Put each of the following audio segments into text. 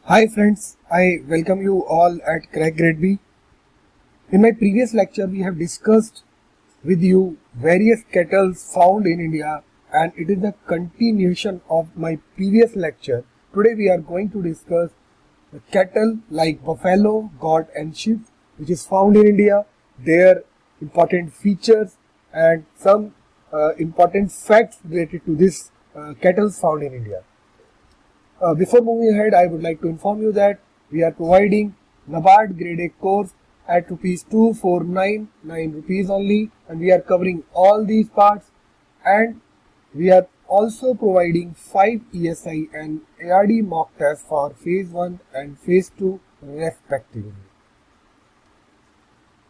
Hi friends, I welcome you all at Crack Grade B. In my previous lecture, we have discussed with you various cattle found in India, and it is the continuation of my previous lecture. Today we are going to discuss the cattle like buffalo, goat and sheep which is found in India, their important features and some important facts related to this cattle found in India. Before moving ahead, I would like to inform you that we are providing NABARD Grade A course at rupees 2499 rupees only, and we are covering all these parts, and we are also providing 5 ESI and ARD mock tests for phase 1 and phase 2 respectively.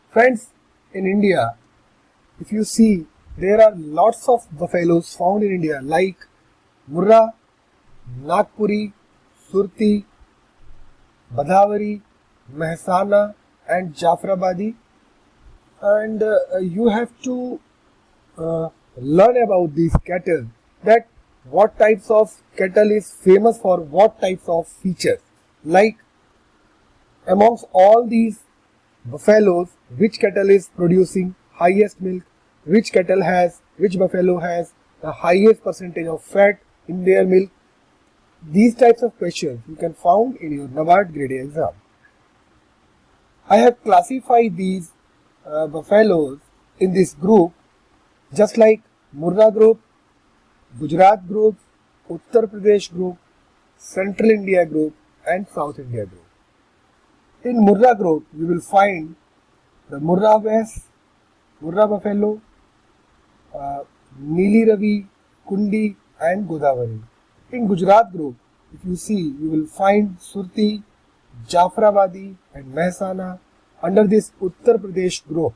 Friends, in India, if you see, there are lots of buffaloes found in India like Murrah, Nagpuri, Surti, Badavari, Mehsana and Jafrabadi, and you have to learn about these cattle, that what types of cattle is famous for what types of features. Like amongst all these buffaloes, which cattle is producing highest milk, which buffalo has the highest percentage of fat in their milk. These types of questions you can find in your NABARD Grade A exam. I have classified these buffaloes in this group, just like Murrah group, Gujarat group, Uttar Pradesh group, Central India group and South India group. In Murrah group, you will find the Murrah West, Murrah buffalo, Neeli Ravi, Kundi and Godavari. In Gujarat group, if you see, you will find Surti, Jafrabadi and Mehsana. Under this Uttar Pradesh group,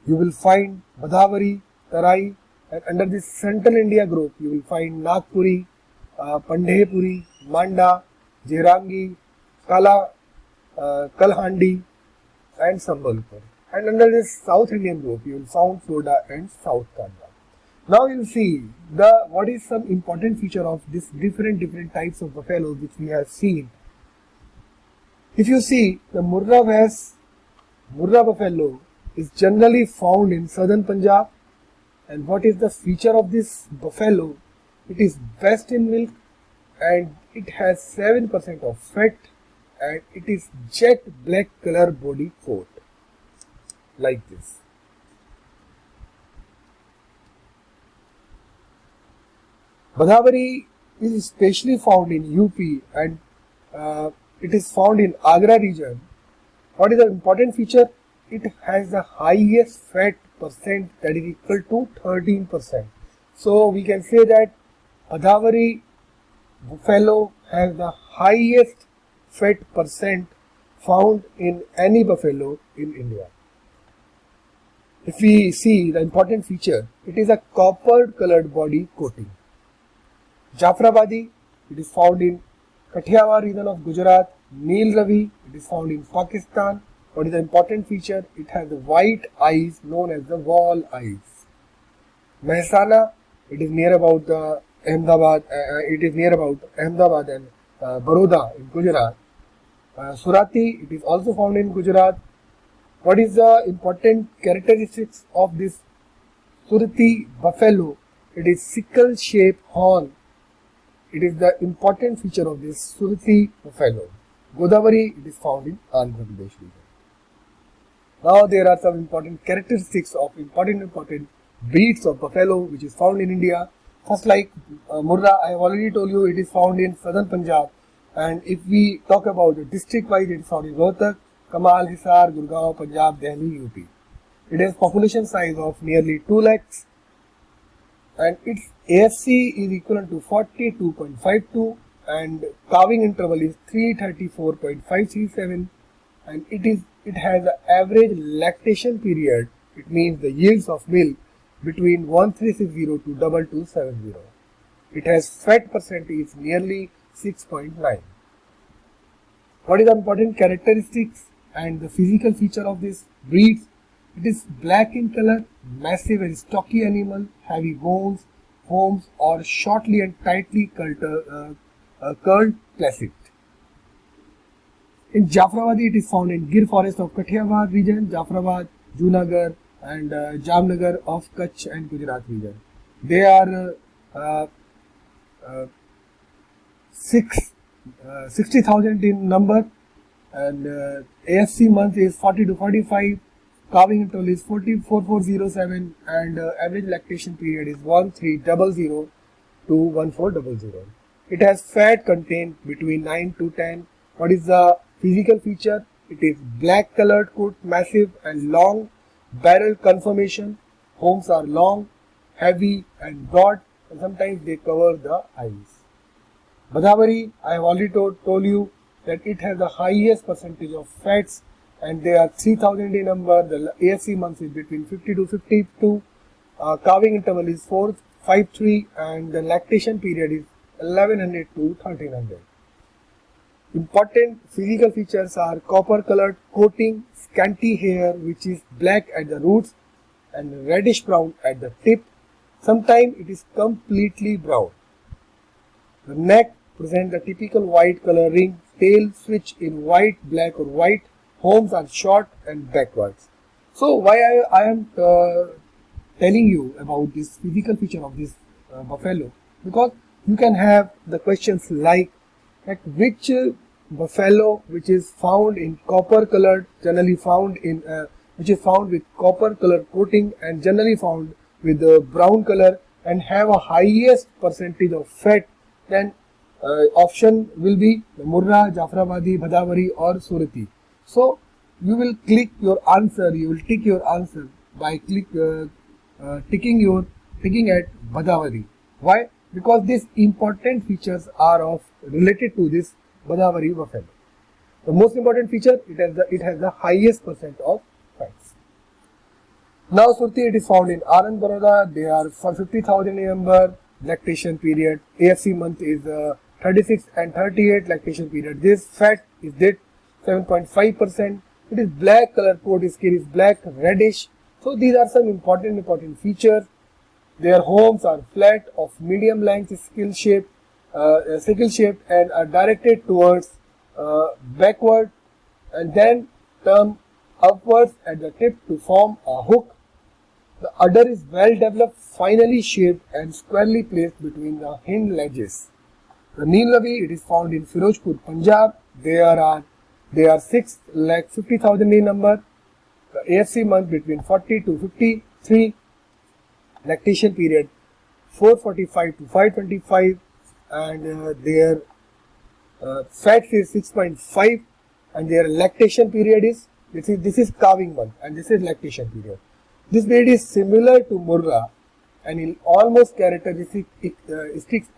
you will find Badavari, Tarai, and under this Central India group, you will find Nagpuri, Pandhepuri, Manda, Jairangi, Kalhandi and Sambalpur. And under this South Indian group, you will find Floda and South Kanwa. Now you will see what is some important feature of this different types of buffalo which we have seen. If you see, the Murrah West, Murrah buffalo is generally found in southern Punjab, and what is the feature of this buffalo? It is best in milk and it has 7% of fat and it is jet black color body coat like this. Badavari is especially found in UP and it is found in Agra region. What is the important feature? It has the highest fat percent, that is equal to 13%. So we can say that Badavari buffalo has the highest fat percent found in any buffalo in India. If we see the important feature, it is a copper colored body coating. Jafrabadi, it is found in Kathiawar region of Gujarat. Neeli Ravi, it is found in Pakistan. What is the important feature? It has the white eyes known as the wall eyes. Mehsana, it is near about Ahmedabad. And Baroda in Gujarat. Surati, it is also found in Gujarat. What is the important characteristics of this Surati buffalo? It is sickle shaped horn. It is the important feature of this Surati buffalo. Godavari, it is found in Andhra Pradesh region. Now there are some important characteristics of important breeds of buffalo which is found in India. First, like Murrah, I have already told you it is found in southern Punjab, and if we talk about the district wise, it is found in Rohtak, Kamal, Hisar, Gurgaon, Punjab, Delhi, UP. It has population size of nearly 2 lakhs and its AFC is equivalent to 42.52 and calving interval is 334.537 and it has an average lactation period. It means the yields of milk between 1360 to 2270. It has fat percentage nearly 6.9. What is the important characteristics and the physical feature of this breed? It is black in color, massive and stocky animal, heavy bones, or shortly and tightly curled placet. In Jafrawadi, it is found in Gir forest of Kathiawar region, Jafrawad, Junagadh, and Jamnagar of Kutch and Gujarat region. They are six 60,000 in number, and AFC month is 40 to 45, calving interval is 4407, and average lactation period is 1300 to 1400. It has fat content between 9 to 10. What is the physical feature? It is black colored coat, massive and long barrel conformation. Horns are long, heavy and broad, and sometimes they cover the eyes. Badavari, I have already told you that it has the highest percentage of fats, and they are 3000 in number. The AFC months is between 50 to 52. Calving interval is 453, and the lactation period is 1100 to 1300. Important physical features are copper colored coating, scanty hair which is black at the roots and reddish brown at the tip. Sometimes it is completely brown. The neck presents the typical white coloring, tail switch in white, black or white. Horns are short and backwards. So why I am telling you about this physical feature of this buffalo? Because you can have the questions like which buffalo which is found in copper colored, generally found in which is found with copper color coating and generally found with brown color and have a highest percentage of fat, then option will be the Murrah, Jafrawadi, Badavari or Surati. So you will click your answer, you will tick your answer by ticking at Badavari. Why? Because these important features are related to this Badavari buffalo. The most important feature, it has the highest percent of fats. Now Surti, it is found in Anand, Baroda. They are for 50,000 in number. Lactation period, AFC month is 36 and 38 lactation period. This fat is 7.5%. It is black color coat, skin is black, reddish. So these are some important features. Their homes are flat of medium length, sickle shaped and are directed towards backward and then turn upwards at the tip to form a hook. The udder is well developed, finely shaped and squarely placed between the hind ledges. The Neelavi, it is found in Firozpur, Punjab. They are 6,50,000 in number. The AFC month between 40 to 53. Lactation period 445 to 525, and their fat is 6.5, and their lactation period is this is calving month and this is lactation period. This breed is similar to Murrah and in almost characteristic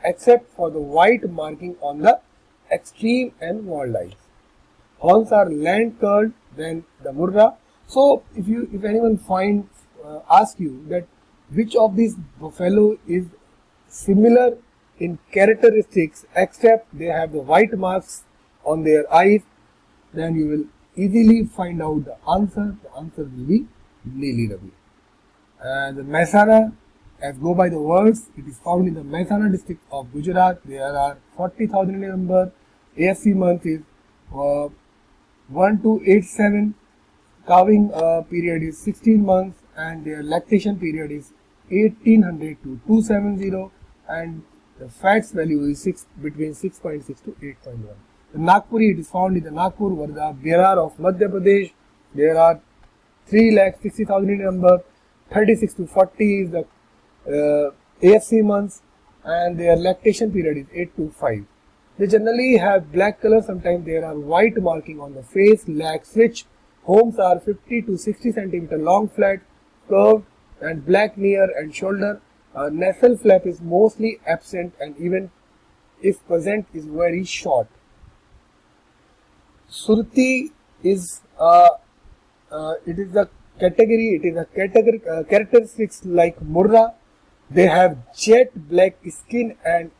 except for the white marking on the extreme and walled eyes. Horns are land curled than the Murrah. So if anyone ask you that which of these buffalo is similar in characteristics except they have the white marks on their eyes, then you will easily find out the answer. The answer will be Neeli Ravi. And the Mehsana, as go by the words, it is found in the Mehsana district of Gujarat. There are 40,000 in number. AFC month is 1287. Calving period is 16 months, and their lactation period is 1800 to 270, and the fats value is between 6.6 to 8.1. The Nagpuri, it is found in the Nagpur, Warda, Berar of Madhya Pradesh. There are 3,60,000 in number. 36 to 40 is the AFC months, and their lactation period is 8 to 5. They generally have black color. Sometimes there are white marking on the face, leg switch. Homes are 50 to 60 centimeter long, flat, curved, and black near and shoulder. Nasal flap is mostly absent, and even if present is very short. Surti is it is a characteristics like Murrah. They have jet black skin and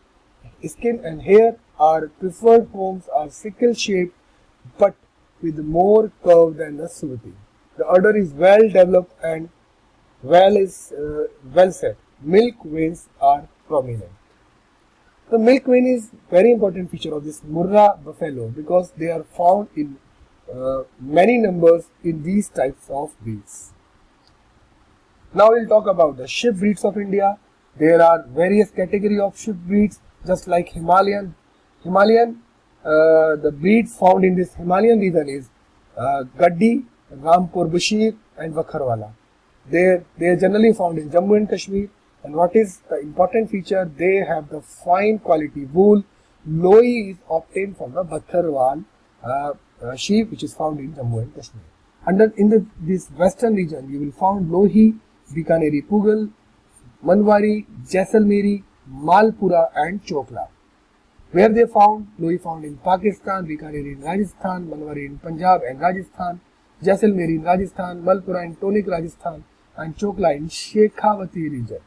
hair. Our preferred homes are sickle shaped but with more curve than the Surti. The udder is well developed and well set. Milk veins are prominent. The milk vein is very important feature of this Murrah buffalo because they are found in many numbers in these types of breeds. Now we'll talk about the sheep breeds of India. There are various category of sheep breeds, just like Himalayan. The breeds found in this Himalayan region is Gaddi, Rampur Bashir and Vakharwala. They are generally found in Jammu and Kashmir. And what is the important feature? They have the fine quality wool. Lohi is obtained from the Bhatharwal sheep, which is found in Jammu and Kashmir. In this western region, you will find Lohi, Bikaneri Pugal, Manwari, Jaisalmeri, Malpura and Chokla. Where they found? Lohi found in Pakistan, Bikaneri in Rajasthan, Manwari in Punjab and Rajasthan, Jaisalmeri in Rajasthan, Malpura in Tonik, Rajasthan and Chokla in Shekhawati region,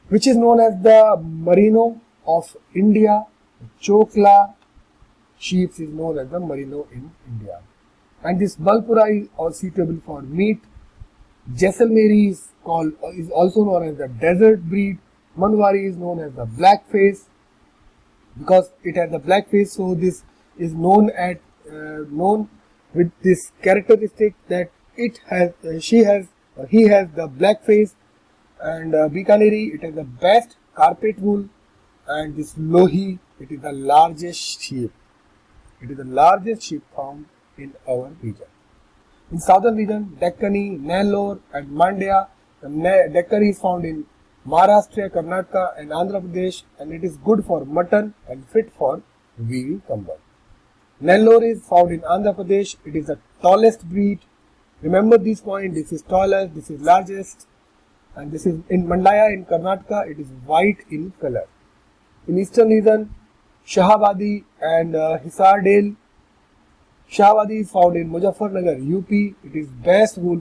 which is known as the Merino of India. Chokla sheep is known as the Merino in India. And this Malpura is also suitable for meat. Jaisalmeri is also known as the desert breed. Manwari is known as the black face because it has the black face, so this is known with this characteristic that he has the black face. And Bikaneri, it has the best carpet wool. And this Lohi, it is the largest sheep. It is the largest sheep found in our region. In southern region, Deccani, Nellore and Mandya. The Deccani is found in Maharashtra, Karnataka and Andhra Pradesh, and it is good for mutton and fit for weaving kambal. Nellore is found in Andhra Pradesh. It is the tallest breed. Remember this point, this is tallest, this is largest, and this is in Mandya in Karnataka. It is white in color. In eastern region, Shahabadi and Hisardale. Shahabadi is found in Muzaffarnagar, UP. It is best wool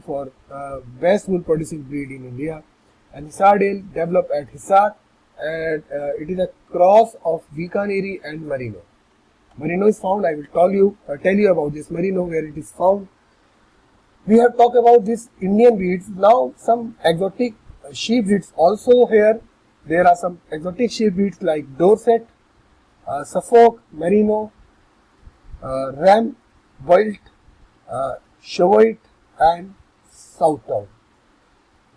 producing breed in India. And Hisardale developed at Hisar, and it is a cross of Bikaneri and Merino. Merino is found. I will tell you about this Merino, where it is found. We have talked about this Indian breeds. Now some exotic sheep breeds also here. There are some exotic sheep breeds like Dorset, Suffolk, Merino, Ram, Wild, Chevrolet and Southdown.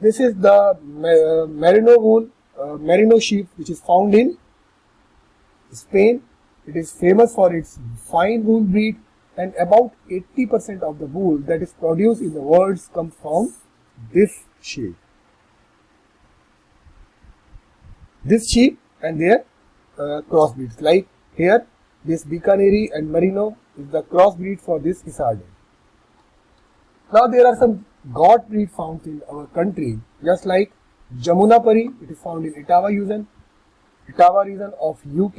This is the Merino wool, Merino sheep, which is found in Spain. It is famous for its fine wool breed, and about 80% of the wool that is produced in the world comes from this sheep. This sheep and their crossbreeds, like here, this Bikaneri and Merino is the crossbreed for this Hisardale. Now there are some goat breed found in our country, just like Jamunapari. It is found in Etawah region of UP.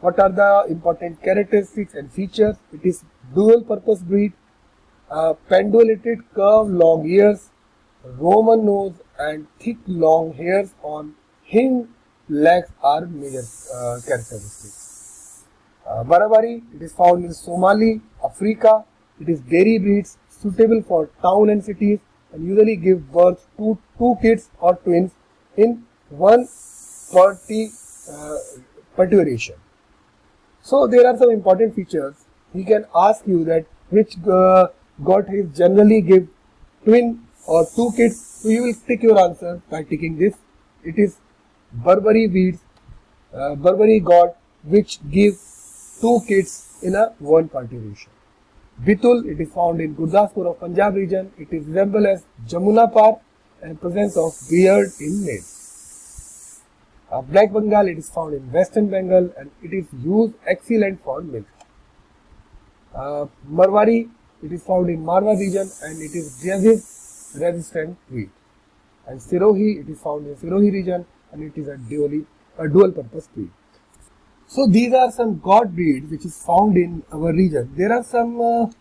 What are the important characteristics and features? It is dual purpose breed, pendulated curved long ears, Roman nose and thick long hairs on hind legs are major characteristics. Barabari, it is found in Somali, Africa. It is dairy breeds suitable for town and cities and usually give birth to two kids or twins in one parturition. So there are some important features. He can ask you that which goat is generally give twin or two kids. So you will tick your answer by ticking this. It is Barbary breeds, Barbary goat which gives two kids in a one parturition. Bitul, it is found in Gurdaspur of Punjab region. It is resembled as Jamunapar and presence of beard in males. Black Bengal, it is found in Western Bengal and it is used excellent for milk. Marwari, it is found in Marwar region and it is disease resistant breed. And Sirohi, it is found in Sirohi region and it is a dual purpose breed. So these are some goat breeds which is found in our region. There are some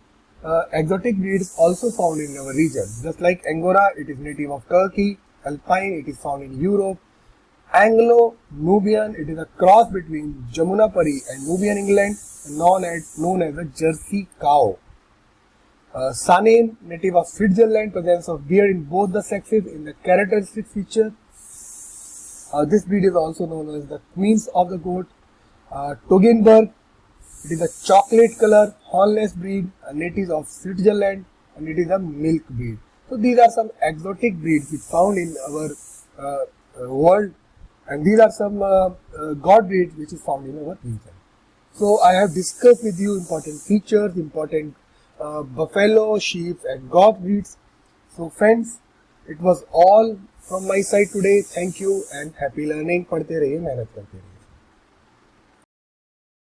exotic breeds also found in our region. Just like Angora, it is native of Turkey. Alpine, it is found in Europe. Anglo-Nubian, it is a cross between Jamunapari and Nubian England, known as a Jersey cow. Saanen, native of Switzerland, presence of beard in both the sexes in the characteristic feature. This breed is also known as the Queens of the Goat. Toggenburg, It is a chocolate color, hornless breed, and it is of Switzerland, and it is a milk breed. So these are some exotic breeds which found in our world, and these are some god breeds which is found in our region. So I have discussed with you important features, important buffalo, sheep, and goat breeds. So friends, it was all from my side today. Thank you and happy learning. पढ़ते रहिए, मेहनत करते रहिए.